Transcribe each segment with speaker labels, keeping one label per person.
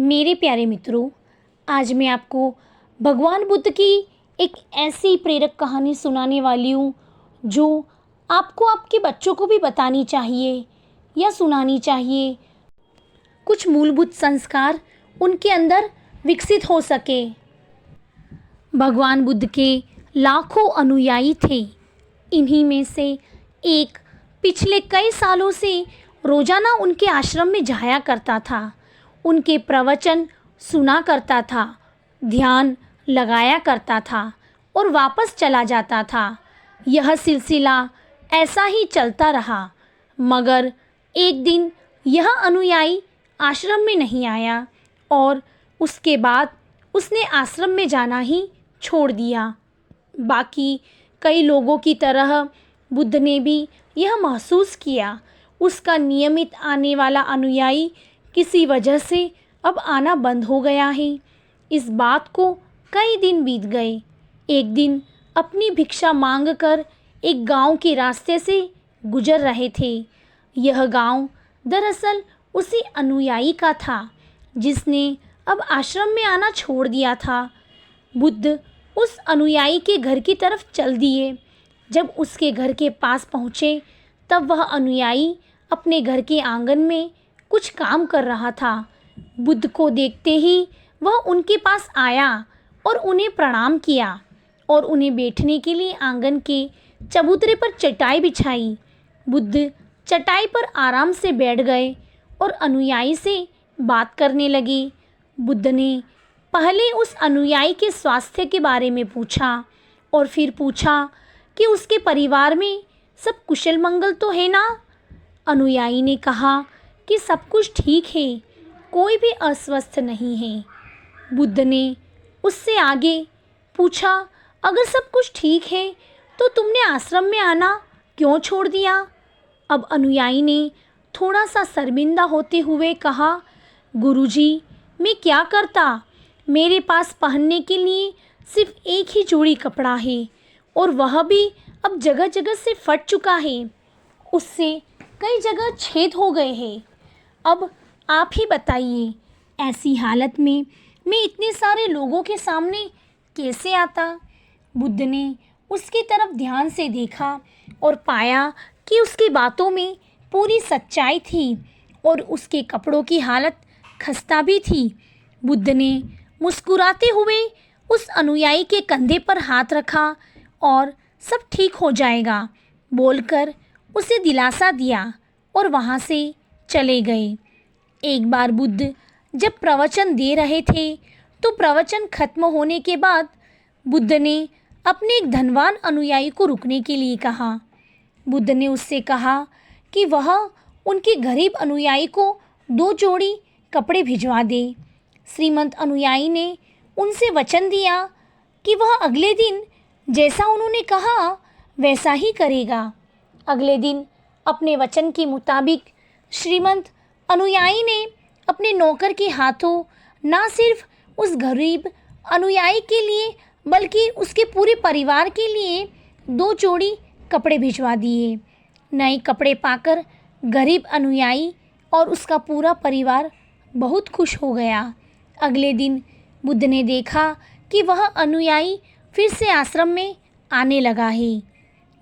Speaker 1: मेरे प्यारे मित्रों, आज मैं आपको भगवान बुद्ध की एक ऐसी प्रेरक कहानी सुनाने वाली हूँ जो आपको आपके बच्चों को भी बतानी चाहिए या सुनानी चाहिए। कुछ मूलभूत संस्कार उनके अंदर विकसित हो सके। भगवान बुद्ध के लाखों अनुयायी थे। इन्हीं में से एक पिछले कई सालों से रोजाना उनके आश्रम में जाया करता था, उनके प्रवचन सुना करता था, ध्यान लगाया करता था और वापस चला जाता था। यह सिलसिला ऐसा ही चलता रहा, मगर एक दिन यह अनुयायी आश्रम में नहीं आया और उसके बाद उसने आश्रम में जाना ही छोड़ दिया। बाकी कई लोगों की तरह बुद्ध ने भी यह महसूस किया, उसका नियमित आने वाला अनुयायी किसी वजह से अब आना बंद हो गया है। इस बात को कई दिन बीत गए। एक दिन अपनी भिक्षा मांगकर एक गांव के रास्ते से गुजर रहे थे। यह गांव दरअसल उसी अनुयायी का था जिसने अब आश्रम में आना छोड़ दिया था। बुद्ध उस अनुयायी के घर की तरफ चल दिए। जब उसके घर के पास पहुँचे तब वह अनुयायी अपने घर के आंगन में कुछ काम कर रहा था। बुद्ध को देखते ही वह उनके पास आया और उन्हें प्रणाम किया और उन्हें बैठने के लिए आंगन के चबूतरे पर चटाई बिछाई। बुद्ध चटाई पर आराम से बैठ गए और अनुयायी से बात करने लगे। बुद्ध ने पहले उस अनुयायी के स्वास्थ्य के बारे में पूछा और फिर पूछा कि उसके परिवार में सब कुशल मंगल तो है ना। अनुयायी ने कहा कि सब कुछ ठीक है, कोई भी अस्वस्थ नहीं है। बुद्ध ने उससे आगे पूछा, अगर सब कुछ ठीक है तो तुमने आश्रम में आना क्यों छोड़ दिया। अब अनुयायी ने थोड़ा सा शर्मिंदा होते हुए कहा, गुरुजी, मैं क्या करता, मेरे पास पहनने के लिए सिर्फ एक ही जोड़ी कपड़ा है और वह भी अब जगह जगह से फट चुका है, उससे कई जगह छेद हो गए हैं। अब आप ही बताइए, ऐसी हालत में मैं इतने सारे लोगों के सामने कैसे आता। बुद्ध ने उसकी तरफ ध्यान से देखा और पाया कि उसकी बातों में पूरी सच्चाई थी और उसके कपड़ों की हालत खस्ता भी थी। बुद्ध ने मुस्कुराते हुए उस अनुयायी के कंधे पर हाथ रखा और सब ठीक हो जाएगा बोलकर उसे दिलासा दिया और वहाँ से चले गए। एक बार बुद्ध जब प्रवचन दे रहे थे तो प्रवचन खत्म होने के बाद बुद्ध ने अपने एक धनवान अनुयायी को रुकने के लिए कहा। बुद्ध ने उससे कहा कि वह उनके गरीब अनुयायी को 2 जोड़ी कपड़े भिजवा दे। श्रीमंत अनुयायी ने उनसे वचन दिया कि वह अगले दिन जैसा उन्होंने कहा वैसा ही करेगा। अगले दिन अपने वचन के मुताबिक श्रीमंत अनुयायी ने अपने नौकर के हाथों न सिर्फ उस गरीब अनुयायी के लिए बल्कि उसके पूरे परिवार के लिए 2 जोड़ी कपड़े भिजवा दिए। नए कपड़े पाकर गरीब अनुयायी और उसका पूरा परिवार बहुत खुश हो गया। अगले दिन बुद्ध ने देखा कि वह अनुयायी फिर से आश्रम में आने लगा है।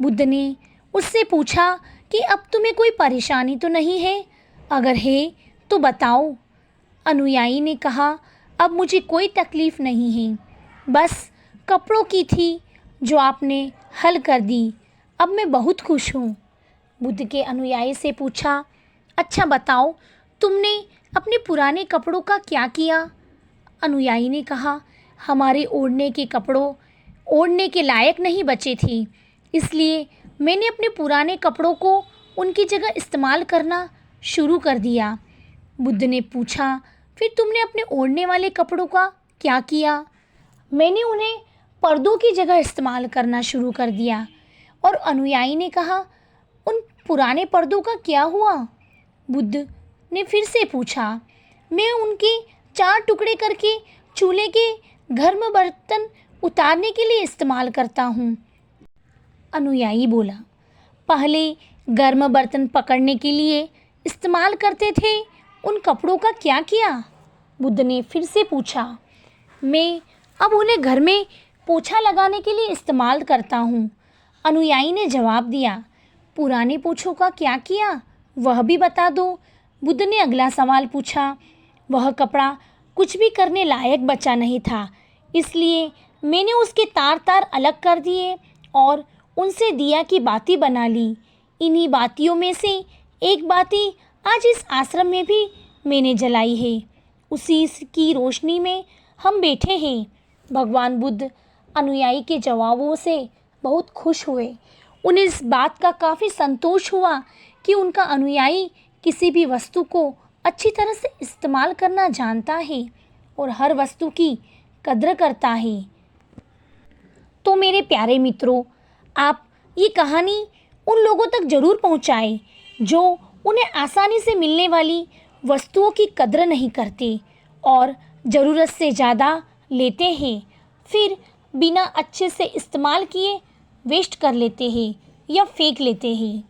Speaker 1: बुद्ध ने उससे पूछा कि अब तुम्हें कोई परेशानी तो नहीं है, अगर है तो बताओ। अनुयायी ने कहा, अब मुझे कोई तकलीफ़ नहीं है, बस कपड़ों की थी जो आपने हल कर दी, अब मैं बहुत खुश हूँ। बुद्ध के अनुयायी से पूछा, अच्छा बताओ, तुमने अपने पुराने कपड़ों का क्या किया। अनुयायी ने कहा, हमारे ओढ़ने के कपड़ों ओढ़ने के लायक नहीं बचे थे, इसलिए मैंने अपने पुराने कपड़ों को उनकी जगह इस्तेमाल करना शुरू कर दिया। बुद्ध ने पूछा, फिर तुमने अपने ओढ़ने वाले कपड़ों का क्या किया। मैंने उन्हें पर्दों की जगह इस्तेमाल करना शुरू कर दिया। और अनुयायी ने कहा, उन पुराने पर्दों का क्या हुआ। बुद्ध ने फिर से पूछा, मैं उनके 4 टुकड़े करके चूल्हे के गर्म बर्तन उतारने के लिए इस्तेमाल करता हूँ। अनुयायी बोला, पहले गर्म बर्तन पकड़ने के लिए इस्तेमाल करते थे, उन कपड़ों का क्या किया। बुद्ध ने फिर से पूछा। मैं अब उन्हें घर में पोछा लगाने के लिए इस्तेमाल करता हूँ, अनुयायी ने जवाब दिया। पुराने पोछों का क्या किया, वह भी बता दो, बुद्ध ने अगला सवाल पूछा। वह कपड़ा कुछ भी करने लायक बचा नहीं था, इसलिए मैंने उसके तार तार अलग कर दिए और उनसे दिया की बाती बना ली। इन्हीं बातियों में से एक बाती आज इस आश्रम में भी मैंने जलाई है। उसी की रोशनी में हम बैठे हैं। भगवान बुद्ध अनुयायी के जवाबों से बहुत खुश हुए। उन्हें इस बात का काफ़ी संतोष हुआ कि उनका अनुयायी किसी भी वस्तु को अच्छी तरह से इस्तेमाल करना जानता है और हर वस्तु की कद्र करता है। तो मेरे प्यारे मित्रों, आप ये कहानी उन लोगों तक ज़रूर पहुँचाएं जो उन्हें आसानी से मिलने वाली वस्तुओं की कद्र नहीं करते और ज़रूरत से ज़्यादा लेते हैं, फिर बिना अच्छे से इस्तेमाल किए वेस्ट कर लेते हैं या फेंक लेते हैं।